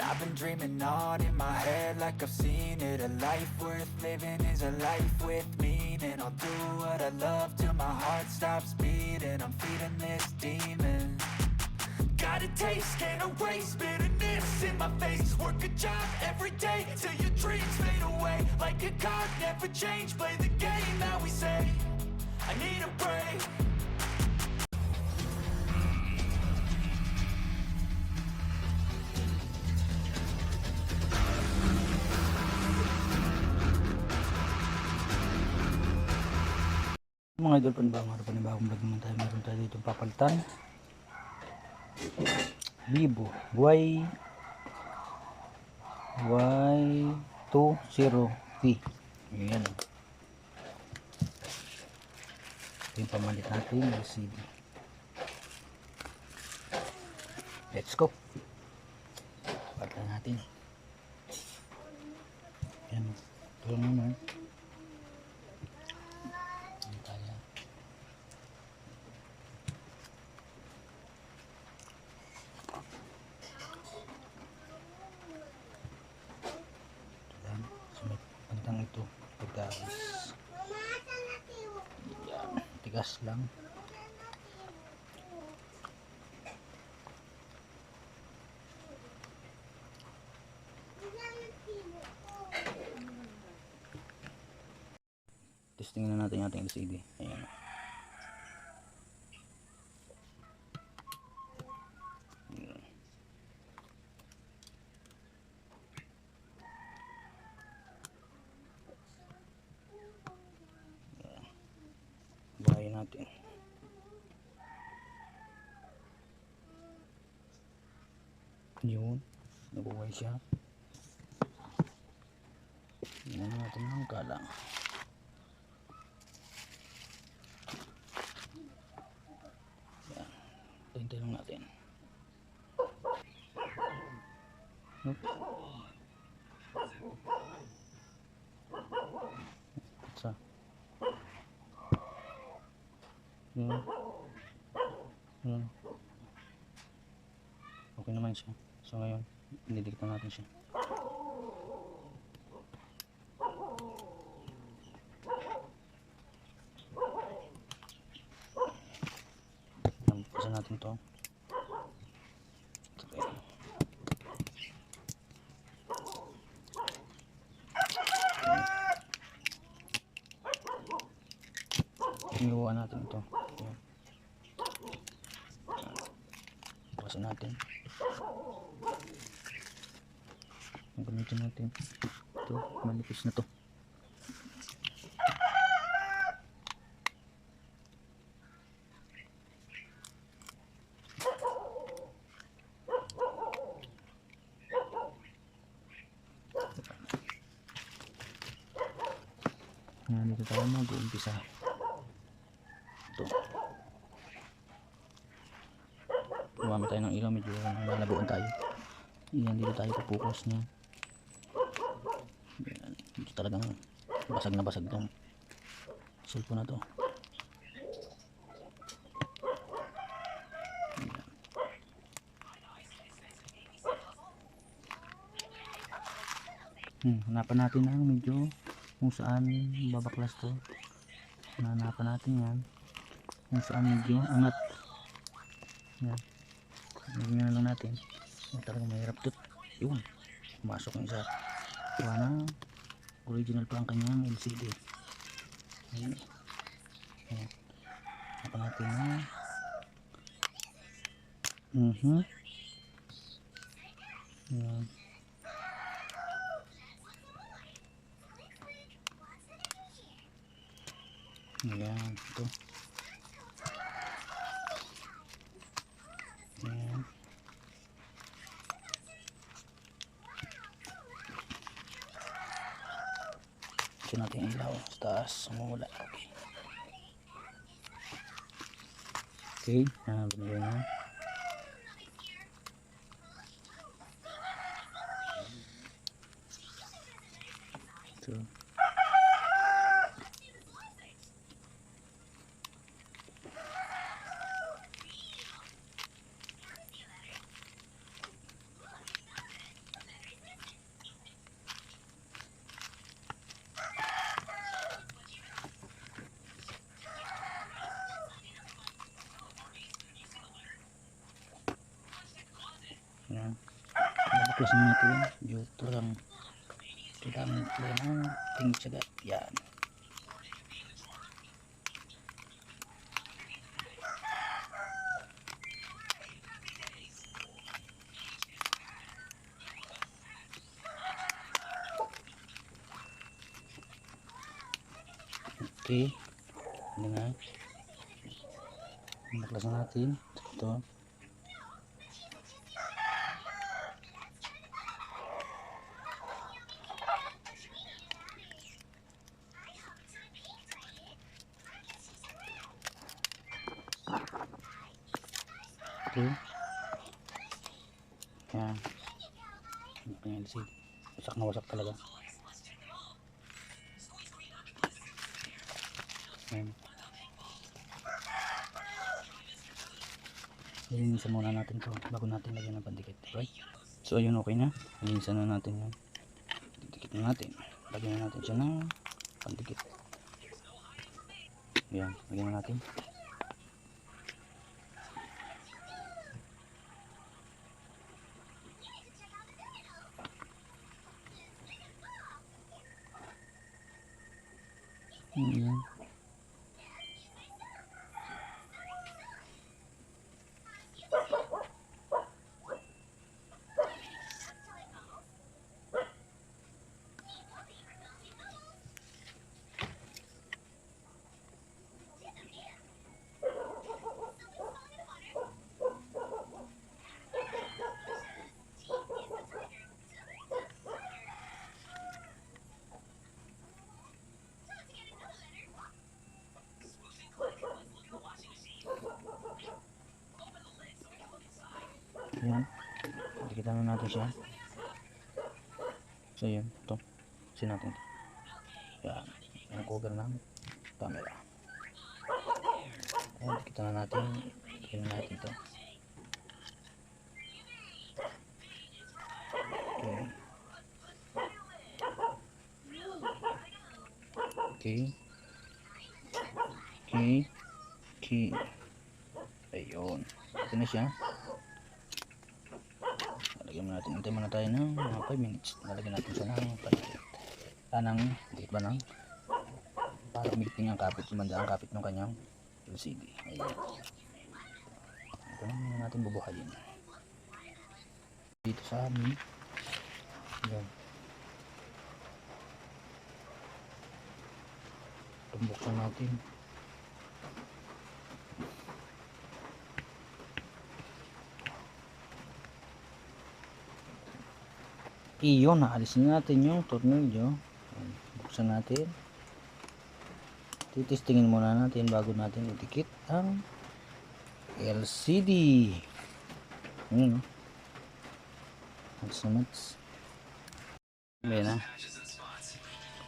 I've been dreaming on in my head like I've seen it. A life worth living is a life with meaning. I'll do what I love till my heart stops beating. I'm feeding this demon. Got a taste, can't erase bitterness in my face. Work a job every day till your dreams fade away. Like a card, never change. Play the game that we say. I need a break. Mga idol, panibagong vlog naman tayo. Meron tayo dito papalitan Vivo Y20V. Ayan, ito yung pamalit natin LCD. Let's go, palitan natin. Ayan, ito lang naman. Ito pagkais yan, tigas lang. Testingin na natin yung ating LCD. Ayan. Bahay natin. Yun, nabuhay siya. Yan natin ang kalang. Yan, hintay lang natin. Sa okay naman siya. So ngayon, didikit na natin siya. Pasa natin to. Inuwa natin ito. Pasa natin. Gamitin natin ito, manipis na to. Dito tayo mag-uumpisa. Ito, gumamit tayo ng ilaw, medyo lalabuan tayo. Yan, dito tayo pupukas niya. Ito talagang basag na basag tong cellphone na to. Hanapan natin ang medyo kung saan babaklas to. Hanapan natin yan kung saan medyo angat. Yan, ganyan lang natin. Talagang mahirap to. Yun, pumasok yung isa. Wala, original pa ang kanyang LCD. Ayan. Ayan. Hanapan natin na Ayan. Ayan, ito. Ayan. Ito natin ilaw sa taas, sumula. Okay, binigay na. Ito. baklasin natin medyo talagang kailangan ng ting tiyaga. Yan. Okay, hindi na. Baklasin natin ito. Okay. Yan. Ayan, wasak na wasak talaga. Ayan. Linisan muna natin to bago natin lagyan ng pandikit. Okay? So ayun, okay na. Linisan na natin yan. Didikit na natin. Lagyan na natin siya ng pandikit. Ayan, lagyan na natin. Ayan. Ayan, dikitan na natin siya. So yun, ito sin natin ito. Yan, yung cover ng camera. Ayan, dikitan na natin. Dikitan na natin ito. Okay. Okay. Ayun, ito na siya. Lagyan mo natin, hintay muna tayo ng mga 5 minutes. Lalagyan natin siya ng palikit. Dikit ba nang? Para umigting ang kapit, sumanda ang kapit ng kanyang LCD. Ayan. Ito na muna natin bubuhayin. Dito sa amin. Ayan. Tumbuksan natin. Iyon, naalisin natin yung tornilyo. Buksan natin. Titistingin muna natin bago natin idikit ang LCD. Ayan, no? Mats. Ayan na.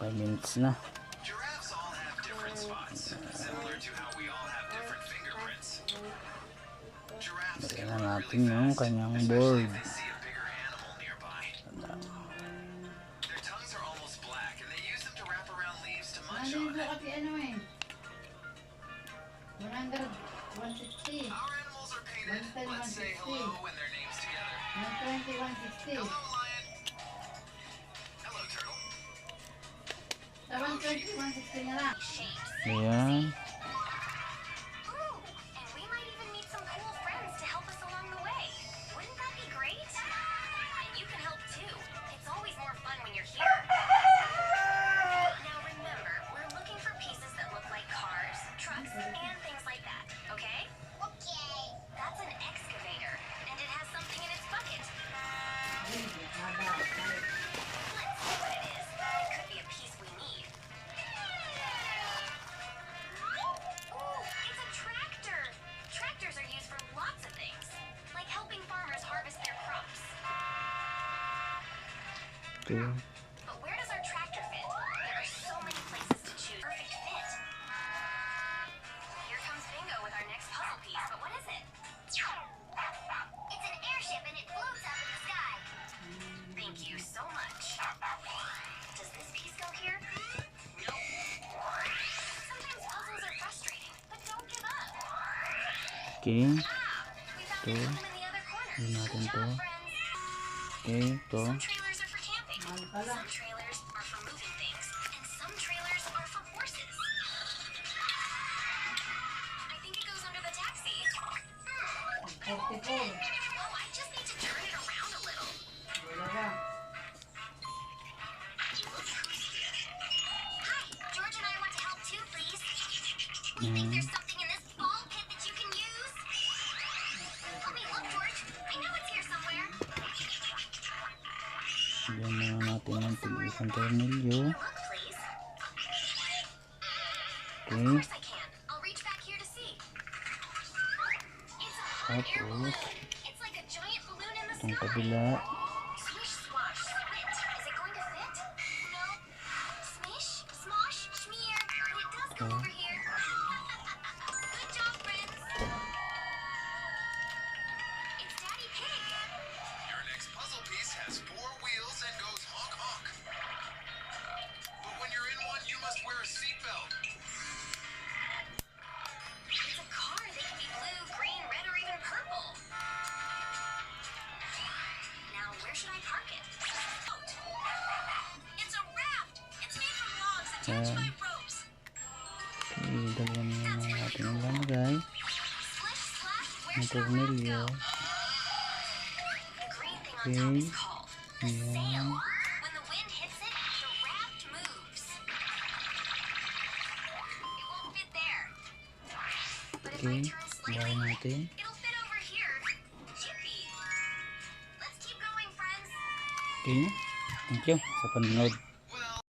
5 minutes na. Lagyan na natin yung kanyang board. Nandito kasi ano eh. 100, 160. 110, 160. 120, 160. Sa 120, 160 na lang. Ayan. Okay. But where does our tractor fit? There are so many places to choose. Perfect fit. Here comes Bingo with our next puzzle piece, but what is it? It's an airship and it floats up in the sky. Thank you so much. Does this piece go here? Nope. Sometimes puzzles are frustrating, but don't give up. Okay. We found the room in the other corner. Yun natin Good to. job, friends. Okay, ito. Some trailers are for camping. Mahal pala. Some trailers are for moving things. And some trailers are for horses. I think it goes under the taxi. 44. Oh, I just need to turn it around a little. Dalawa. Hi, George and I want to help too, please. We think Ayan. there's something in this ball pit that you can use. Help me look, George. I know it's here somewhere. Diyan na natin ang tig-isang tornilyo. Look, please. Of Okay. course I can. I'll reach back here to see. It's a hot air balloon. It's like a giant balloon in the Itong sky. kabila. Swish, swash, swit. Is it going to fit? No. Smish, smosh, schmear. It does come over here. Good job, friends. It's Daddy Pig. Your next puzzle piece has 4 wheels and goes honk honk. But when you're in one, you must wear a seatbelt. It's a car. They can be blue, green, red, or even purple. Now, where should I park it? Boat. It's a raft. It's made from logs attached by ropes. Okay, dalawa na yung mga ating ilalagay. Splish, splash, where Ang should our raft tornilyo. go? The green thing on top is called the Ayan. sail. When the wind hits it, the raft moves. It won't fit there. But if I Okay, turn bahay slightly, natin. it'll fit over here. Yippee! Let's keep going, friends. Okay na. Thank you sa panonood.